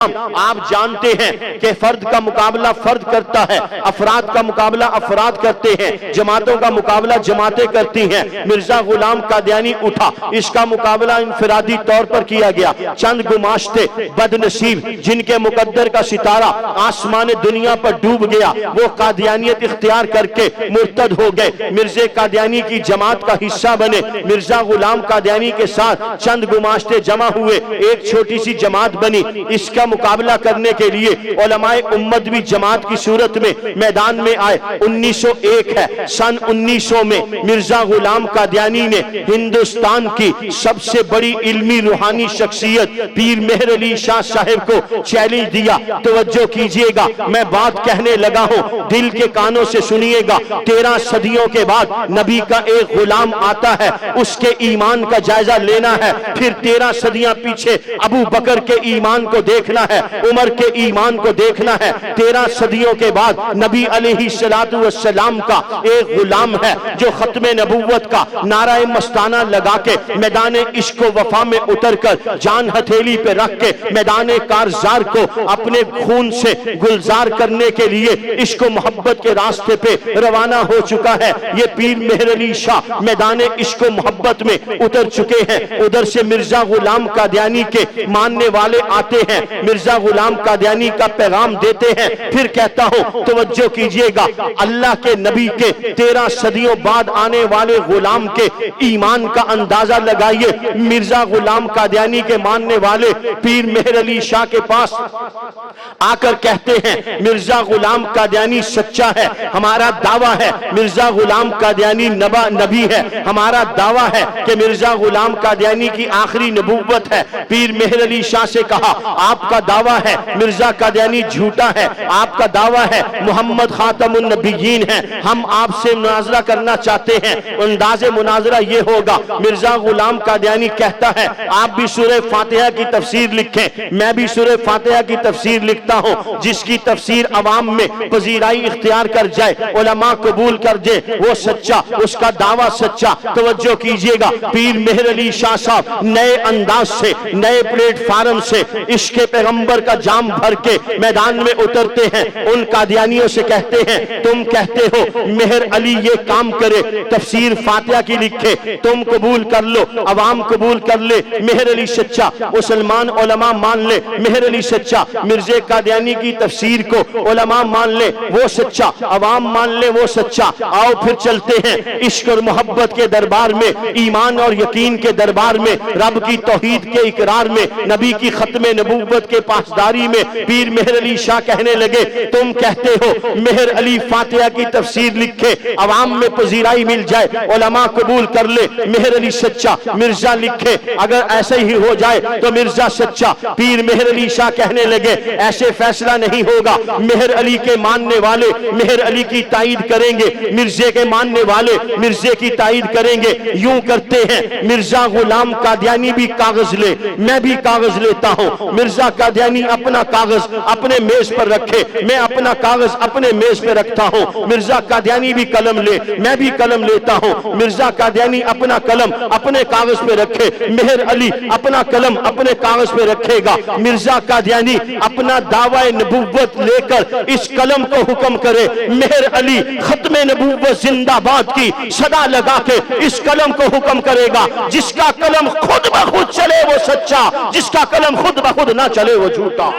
آپ جانتے ہیں کہ فرد کا مقابلہ فرد کرتا ہے، افراد کا مقابلہ افراد کرتے ہیں، جماعتوں کا مقابلہ جماعتیں کرتی ہیں۔ مرزا غلام قادیانی اٹھا، اس کا مقابلہ انفرادی طور پر کیا گیا۔ چند گماشتے بد نصیب جن کے مقدر کا ستارہ آسمان دنیا پر ڈوب گیا، وہ قادیانیت اختیار کر کے مرتد ہو گئے، مرزا قادیانی کی جماعت کا حصہ بنے۔ مرزا غلام قادیانی کے ساتھ چند گماشتے جمع ہوئے، ایک چھوٹی سی جماعت بنی۔ اس کا مقابلہ کرنے کے لیے علماء امت بھی جماعت کی صورت میں میدان میں آئے۔ 1901 ہے، سن 1900 میں مرزا غلام قادیانی نے ہندوستان کی سب سے بڑی علمی روحانی شخصیت پیر مہر علی شاہ صاحب کو چیلنج دیا۔ توجہ کیجئے گا، میں بات کہنے لگا ہوں، دل کے کانوں سے سنیے گا۔ 13 صدیوں کے بعد نبی کا ایک غلام آتا ہے، اس کے ایمان کا جائزہ لینا ہے، پھر 13 صدیاں پیچھے ابو بکر کے ایمان کو دیکھنا ہے، عمر کے ایمان کو دیکھنا ہے۔ 13 صدیوں کے بعد نبی علیہ السلام کا ایک غلام ہے جو ختم نبوت کا نعرہ مستانہ لگا کے میدان عشق و وفا میں اتر کر جان ہتھیلی پہ رکھ کے میدان کارزار کو اپنے خون سے گلزار کرنے کے لیے عشق و محبت کے راستے پہ روانہ ہو چکا ہے۔ یہ پیر مہر علی شاہ میدان عشق و محبت میں اتر چکے ہیں۔ ادھر سے مرزا غلام قادیانی کے ماننے والے آتے ہیں، مرزا غلام قادیانی کا پیغام دیتے ہیں۔ پھر کہتا ہوں، توجہ کیجئے گا، اللہ کے نبی کے 13 صدیوں بعد آنے والے غلام کے ایمان کا اندازہ لگائیے۔ مرزا غلام قادیانی کے ماننے والے پیر مہر علی شاہ کے پاس آ کر کہتے ہیں، مرزا غلام قادیانی سچا ہے، ہمارا دعویٰ ہے مرزا غلام قادیانی نبی ہے، ہمارا دعویٰ ہے کہ مرزا غلام قادیانی کی آخری نبوت ہے۔ پیر مہر علی شاہ سے کہا، آپ کا دعویٰ ہے مرزا قادیانی جھوٹا ہے، آپ کا دعویٰ ہے محمد خاتم النبیین ہے، ہم آپ سے مناظرہ کرنا چاہتے ہیں۔ انداز مناظرہ یہ ہوگا، مرزا غلام قادیانی کہتا ہے، آپ بھی سورہ فاتحہ کی تفسیر لکھیں، میں بھی سورہ فاتحہ کی تفسیر لکھتا ہوں، جس کی تفسیر عوام میں پذیرائی اختیار کر جائے، علماء قبول کر جائے، وہ سچا، اس کا دعویٰ سچا۔ توجہ کیجئے گا، پیر مہر علی شاہ صاحب نئے انداز سے، نئے پلیٹ فارم سے عشق پیغمبر کا جام بھر کے میدان میں اترتے ہیں۔ ان قادیانیوں سے کہتے ہیں، تم کہتے ہو مہر علی یہ کام کرے، تفسیر فاتحہ کی لکھے، تم قبول کر لو، عوام قبول کر لے، مہر علی سچا، مسلمان علماء مان لے مہر علی سچا، مرزا قادیانی کی تفسیر کو علماء مان لے وہ سچا، عوام مان لے وہ سچا۔ آؤ پھر چلتے ہیں عشق اور محبت کے دربار میں، ایمان اور یقین کے دربار میں، رب کی توحید کے اقرار میں، نبی کی ختم نبوت کے پاسداری میں۔ پیر مہر علی شاہ کہنے لگے، تم کہتے ہو مہر علی فاتحہ کی تفسیر لکھے، عوام میں پذیرائی مل جائے، علماء قبول کر لے، مہر علی سچا، مرزا لکھے، اگر ایسے ہی ہو جائے تو مرزا سچا۔ پیر مہر علی شاہ کہنے لگے، ایسے فیصلہ نہیں ہوگا، مہر علی کے ماننے والے مہر علی کی تائید کریں گے، مرزا کے ماننے والے مرزا کی تائید کریں گے۔ یوں کرتے ہیں، مرزا غلام قادیانی بھی کاغذ لے، میں بھی کاغذ لیتا ہوں، مرزا قادیانی اپنا کاغذ اپنے میز پر رکھے، میں اپنا کاغذ اپنے میز پہ رکھتا ہوں، مرزا قادیانی بھی قلم لے، میں بھی قلم لیتا ہوں، مرزا قادیانی اپنا قلم اپنے کاغذ پہ رکھے، مہر علی اپنا قلم اپنے کاغذ پہ رکھے گا، مرزا قادیانی اپنا دعویٰ نبوت لے کر اس قلم کو حکم کرے، مہر علی ختم نبوت زندہ باد کی صدا لگا کے اس قلم کو حکم کرے گا۔ جس کا قلم خود بخود چلے وہ سچا، جس کا قلم خود بخود نہ چلے وہ جھوٹا۔